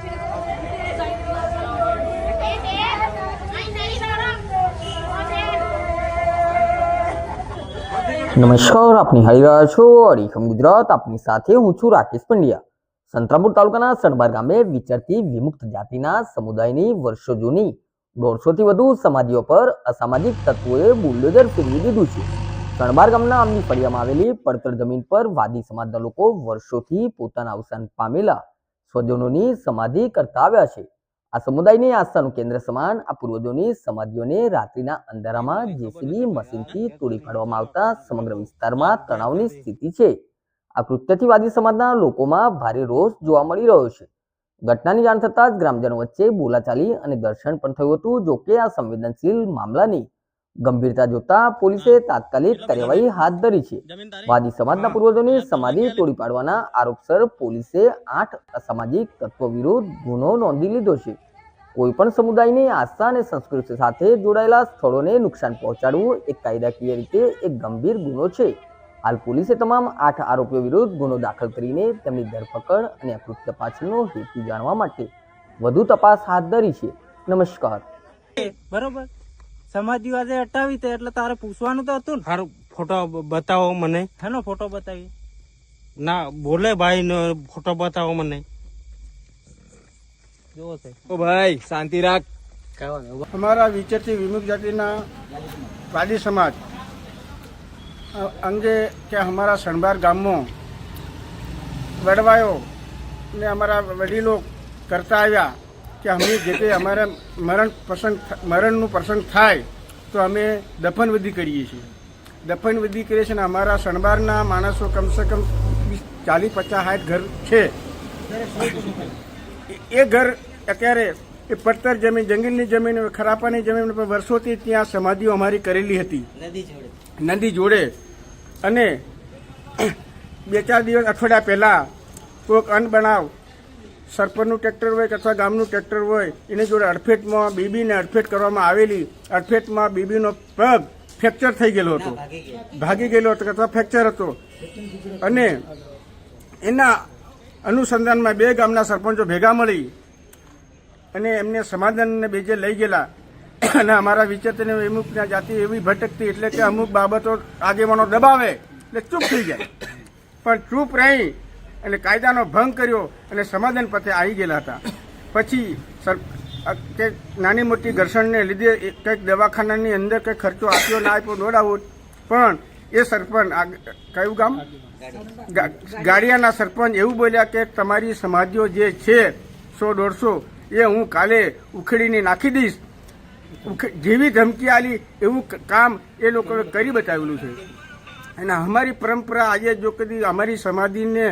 નમસ્કાર, આપની હાઈ રહ્યા છો અડીખમ ગુજરાત। આપની સાથે હું છું રાકેશ પંડ્યા। સંતરામપુર તાલુકાના સણબાર ગામે વિચરતી વિમુક્ત જાતિના સમુદાયની વર્ષો જૂની 150 થી વધુ સમાધિઓ પર અસામાજિક તત્વોએ બુલડોઝર ફેરવી દીધું છે। સણબાર ગામના આમની ફળિયામાં આવેલી પડતર જમીન પર વાદી સમાજના લોકો વર્ષોથી પોતાના અવસાન પામેલા સ્વજનોની સમાધિ કરતા આવ્યા છે। આ સમુદાયની આસ્થાનું કેન્દ્ર સમાન આ પૂર્વજોની સમાધિઓને રાત્રિના અંધારામાં જેસીબી મશીનથી તોડી પાડવામાં આવતા સમગ્ર વિસ્તારમાં તણાવની સ્થિતિ છે। આ કૃત્યથી વાદી સમાજના લોકોમાં ભારે રોષ જોવા મળી રહ્યો છે। ઘટનાની જાણ થતાં જ ગ્રામજનો વચ્ચે બોલાચાલી અને ઘર્ષણ પણ થયું હતું। જોકે આ સંવેદનશીલ મામલાની ગંભીરતા જોતા પોલીસે તાત્કાલિક કાર્યવાહી હાથ ધરી છે। વાદી સમાજના પૂર્વજોની સમાધિ તોડી પાડવાના આરોપસર પોલીસે 8 અસામાજિક તત્વો વિરુદ્ધ ગુનો નોંધી લીધો છે। કોઈપણ સમુદાયની આસ્થા અને સંસ્કૃતિ સાથે જોડાયેલા સ્થળોને નુકસાન પહોંચાડવું એ કાયદાકીય રીતે એક ગંભીર ગુનો છે। હાલ પોલીસે તમામ 8 આરોપીઓ વિરુદ્ધ ગુનો દાખલ કરીને તેમની ધરપકડ અને આ કૃત્ય પાછળનો હેતુ જાણવા માટે વધુ તપાસ હાથ ધરી છે। નમસ્કાર। બરોબર, સમાધિ આજે હટાવી તે એટલે તારે પૂછવાનું તો હતું ને। હારો ફોટો બતાવો મને। હેનો ફોટો બતાવી? ના બોલે ભાઈ નો ફોટો બતાવો મને। જોવો છે ઓ ભાઈ શાંતિ રાખ। हमारा विचरती विमुक्त जातिना वादी समाज अंगे के हमारा सणबार गाम में वडवायो ने हमारा वडीलो करता आया कि हमें जेते हमारे मरण प्रसंग थाय तो अमे दफन विधि करीए छीए। दफन विधि करे छे। हमारा सणबारना माणसों कम से कम 40-50-60 घर छे। ए घर अत्यारे એ પડતર જમીન, જંગલની જમીન, ખરાપાની જમીન પર વર્ષોથી ત્યાં સમાધિઓ અમારી કરેલી હતી નદી જોડે। અને 2-4 દિવસ અઠવાડિયા પહેલાં કોઈક અનબનાવ સરપંચનું ટ્રેક્ટર હોય કે અથવા ગામનું ટ્રેક્ટર હોય એની જોડે અડફેટમાં બીબીને અડફેટ કરવામાં આવેલી। અડફેટમાં બીબીનો પગ ફ્રેક્ચર થઈ ગયેલો હતો, ભાગી ગયેલો હતો અથવા ફ્રેક્ચર હતો। અને એના અનુસંધાનમાં 2 ગામના સરપંચો ભેગા મળી અને એમને સમાધાનને બેજે લઈ ગયેલા। અને અમારા વિચરતી વિમુક્ત જાતિ એવી ભટકતી એટલે કે અમુક બાબતો આગેવાનો દબાવે એટલે ચૂપ થઈ જાય, પણ ચૂપ રહી અને કાયદાનો ભંગ કર્યો અને સમાધાન પથે આવી ગયેલા હતા। પછી કંઈક નાની મોટી ઘર્ષણને લીધે કંઈક દવાખાનાની અંદર કંઈક ખર્ચો આપ્યો ના આપ્યો નો ડાઉટ, પણ એ સરપંચ કયું ગામ ગાડિયાના સરપંચ એવું બોલ્યા કે તમારી સમાધિઓ જે છે 100-150 એ હું કાલે ઉખેડીને નાખી દઈશ। જેવી ધમકી આલી એવું કામ એ લોકોએ કરી બતાવેલું છે। અને અમારી પરંપરા આજે જો કદી અમારી સમાધિને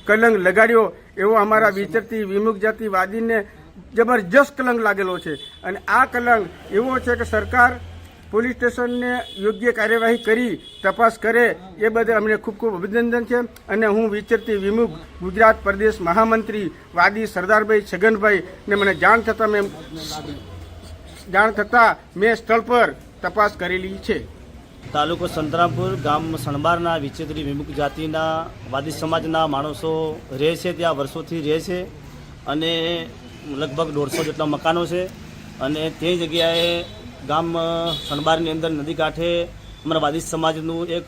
કલંક લગાડ્યો એવો અમારા વિચરતી વિમુક્ત જાતિવાદીને જબરજસ્ત કલંક લાગેલો છે। અને આ કલંક એવો છે કે સરકાર પોલીસ સ્ટેશનને યોગ્ય કાર્યવાહી કરી તપાસ કરે એ બદલ અમને ખૂબ ખૂબ અભિનંદન છે। અને હું વિચરતી વિમુક્ત ગુજરાત પ્રદેશ મહામંત્રી વાદી સરદારભાઈ છગનભાઈ ને મને જાણ થતાં મેં સ્થળ પર તપાસ કરેલી છે। તાલુકો સંતરામપુર ગામ સણબારના વિચેત્રી વિમુક્ત જાતિના વાદી સમાજના માણસો રહે છે, ત્યાં વર્ષોથી રહે છે અને લગભગ 150 જેટલા મકાનો છે। અને તે જગ્યાએ ગામ સણબારની અંદર નદી કાંઠે અમારા વાદી સમાજનું એક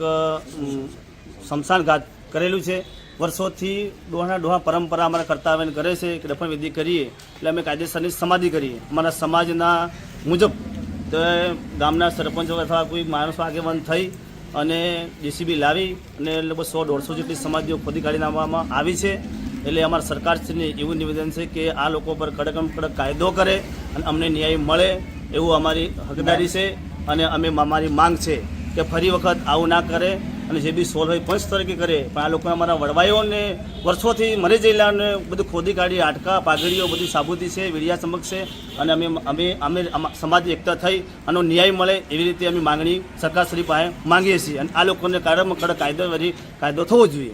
શમશાન ઘાટ કરેલું છે। વર્ષોથી ડોહા પરંપરા અમારા કરતા આવીને કરે છે કે દફન વિધિ કરીએ એટલે અમે કાયદેસરની સમાધિ કરીએ અમારા સમાજના મુજબ। તો ગામના સરપંચો અથવા કોઈ માણસો આગેવાન થઈ અને જેસીબી લાવી અને લગભગ 100-150 જેટલી સમાધિઓ ખોદી કાઢી નાખવામાં આવી છે। એટલે અમારા સરકારશ્રીને એવું નિવેદન છે કે આ લોકો પર કડકમાં કડક કાયદો કરે અને અમને ન્યાય મળે એવું અમારી હકદારી છે। અને અમે અમારી માંગ છે કે ફરી વખત આવું ના કરે અને જે બી સોલ્વ હોય પંચ તરીકે કરે, પણ આ લોકો અમારા વડવાઈઓને વર્ષોથી મરી ગયેલા અને બધું ખોદી કાઢી હાડકા પાઘડીઓ બધી સાબુતી છે, વીડિયા ચમક છે। અને અમે સમાજ એકતા થઈ આનો ન્યાય મળે એવી રીતે અમે માંગણી સરકારશ્રી પાસે માંગીએ છીએ। અને આ લોકોને કડકમાં કડક કાયદો થવો જોઈએ।